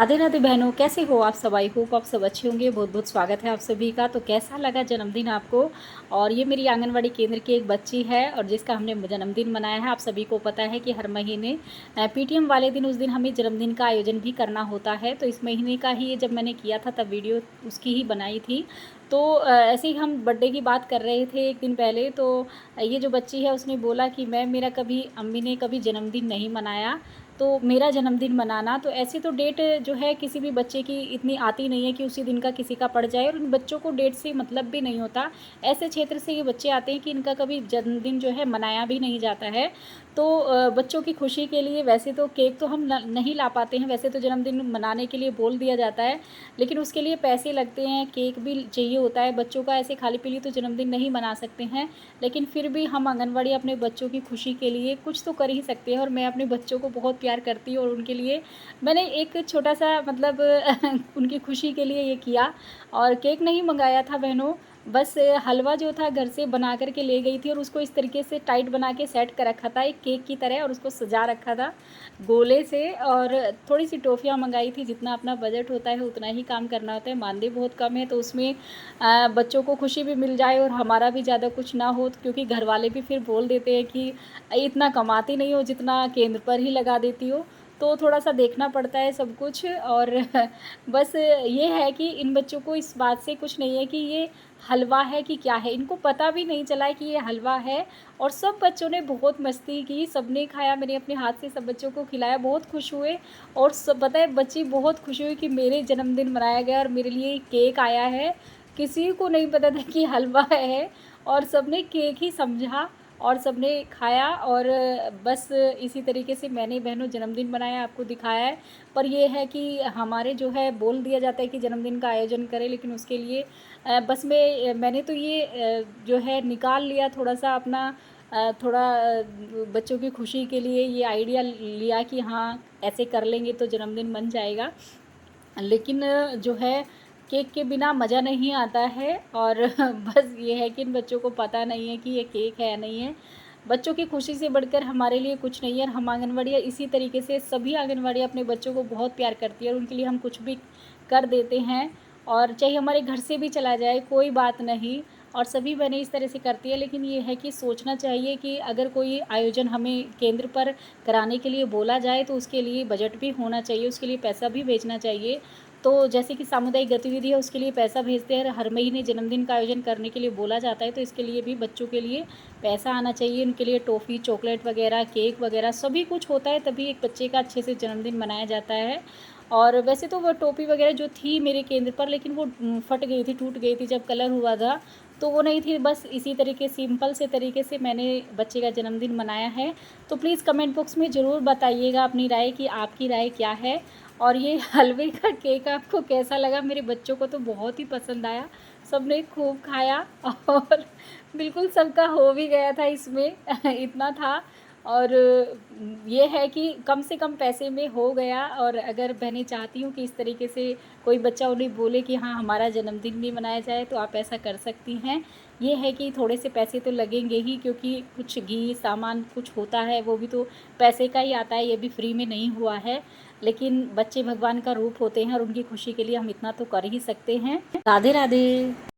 राधे राधे बहनों, कैसे हो आप सब। आई होप आप सब अच्छे होंगे। बहुत बहुत स्वागत है आप सभी का। तो कैसा लगा जन्मदिन आपको। और ये मेरी आंगनवाड़ी केंद्र की एक बच्ची है और जिसका हमने जन्मदिन मनाया है। आप सभी को पता है कि हर महीने पीटीएम वाले दिन उस दिन हमें जन्मदिन का आयोजन भी करना होता है। तो इस महीने का ही ये जब मैंने किया था तब वीडियो उसकी ही बनाई थी। तो ऐसे ही हम बर्थडे की बात कर रहे थे एक दिन पहले। तो ये जो बच्ची है उसने बोला कि मैम मेरा कभी अम्मी ने कभी जन्मदिन नहीं मनाया, तो मेरा जन्मदिन मनाना। तो ऐसे तो डेट जो है किसी भी बच्चे की इतनी आती नहीं है कि उसी दिन का किसी का पड़ जाए, और उन बच्चों को डेट से मतलब भी नहीं होता। ऐसे क्षेत्र से ये बच्चे आते हैं कि इनका कभी जन्मदिन जो है मनाया भी नहीं जाता है। तो बच्चों की खुशी के लिए वैसे तो केक तो हम नहीं ला पाते हैं, वैसे तो जन्मदिन मनाने के लिए बोल दिया जाता है, लेकिन उसके लिए पैसे लगते हैं, केक भी चाहिए होता है बच्चों का। ऐसे खाली पीली तो जन्मदिन नहीं मना सकते हैं, लेकिन फिर भी हम आंगनवाड़ी अपने बच्चों की खुशी के लिए कुछ तो कर ही सकते हैं। और मैं अपने बच्चों को बहुत प्यार करती हूँ और उनके लिए मैंने एक छोटा सा मतलब उनकी खुशी के लिए ये किया। और केक नहीं मंगाया था बहनों, बस हलवा जो था घर से बना कर के ले गई थी और उसको इस तरीके से टाइट बना के सेट कर रखा था एक केक की तरह, और उसको सजा रखा था गोले से। और थोड़ी सी टॉफ़ियाँ मंगाई थी। जितना अपना बजट होता है उतना ही काम करना होता है, मानदेय बहुत कम है, तो उसमें बच्चों को खुशी भी मिल जाए और हमारा भी ज़्यादा कुछ ना हो। क्योंकि घर वाले भी फिर बोल देते हैं कि इतना कमाती नहीं हो जितना केंद्र पर ही लगा देती हो। तो थोड़ा सा देखना पड़ता है सब कुछ। और बस ये है कि इन बच्चों को इस बात से कुछ नहीं है कि ये हलवा है कि क्या है, इनको पता भी नहीं चला है कि ये हलवा है। और सब बच्चों ने बहुत मस्ती की, सबने खाया, मैंने अपने हाथ से सब बच्चों को खिलाया, बहुत खुश हुए। और सब पता है बच्ची बहुत खुश हुई कि मेरे जन्मदिन मनाया गया और मेरे लिए केक आया है। किसी को नहीं पता था कि हलवा है, और सबने केक ही समझा और सबने खाया। और बस इसी तरीके से मैंने बहनों जन्मदिन मनाया, आपको दिखाया है। पर ये है कि हमारे जो है बोल दिया जाता है कि जन्मदिन का आयोजन करें, लेकिन उसके लिए बस मैंने तो ये जो है निकाल लिया थोड़ा सा अपना थोड़ा बच्चों की खुशी के लिए ये आइडिया लिया कि हाँ ऐसे कर लेंगे तो जन्मदिन बन जाएगा। लेकिन जो है केक के बिना मज़ा नहीं आता है। और बस ये है कि इन बच्चों को पता नहीं है कि ये केक है नहीं है। बच्चों की खुशी से बढ़कर हमारे लिए कुछ नहीं है। और हम आंगनवाड़ियाँ इसी तरीके से सभी आंगनवाड़ियाँ अपने बच्चों को बहुत प्यार करती है और उनके लिए हम कुछ भी कर देते हैं। और चाहे हमारे घर से भी चला जाए कोई बात नहीं, और सभी बहनें इस तरह से करती है। लेकिन ये है कि सोचना चाहिए कि अगर कोई आयोजन हमें केंद्र पर कराने के लिए बोला जाए तो उसके लिए बजट भी होना चाहिए, उसके लिए पैसा भी भेजना चाहिए। तो जैसे कि सामुदायिक गतिविधि है उसके लिए पैसा भेजते हैं, हर महीने जन्मदिन का आयोजन करने के लिए बोला जाता है, तो इसके लिए भी बच्चों के लिए पैसा आना चाहिए। उनके लिए टॉफ़ी, चॉकलेट वगैरह, केक वगैरह सभी कुछ होता है, तभी एक बच्चे का अच्छे से जन्मदिन मनाया जाता है। और वैसे तो वो टोपी वगैरह जो थी मेरे केंद्र पर, लेकिन वो फट गई थी, टूट गई थी जब कलर हुआ था, तो वो नहीं थी। बस इसी तरीके सिंपल से तरीके से मैंने बच्चे का जन्मदिन मनाया है। तो प्लीज़ कमेंट बॉक्स में ज़रूर बताइएगा अपनी राय कि आपकी राय क्या है। और ये हलवे का केक आपको कैसा लगा। मेरे बच्चों को तो बहुत ही पसंद आया, सबने खूब खाया। और बिल्कुल सबका हो भी गया था इसमें इतना था। और ये है कि कम से कम पैसे में हो गया। और अगर बहनें चाहती हूँ कि इस तरीके से कोई बच्चा उन्हें बोले कि हाँ हमारा जन्मदिन भी मनाया जाए, तो आप ऐसा कर सकती हैं। ये है कि थोड़े से पैसे तो लगेंगे ही, क्योंकि कुछ घी सामान कुछ होता है वो भी तो पैसे का ही आता है, ये भी फ्री में नहीं हुआ है। लेकिन बच्चे भगवान का रूप होते हैं और उनकी खुशी के लिए हम इतना तो कर ही सकते हैं। राधे राधे।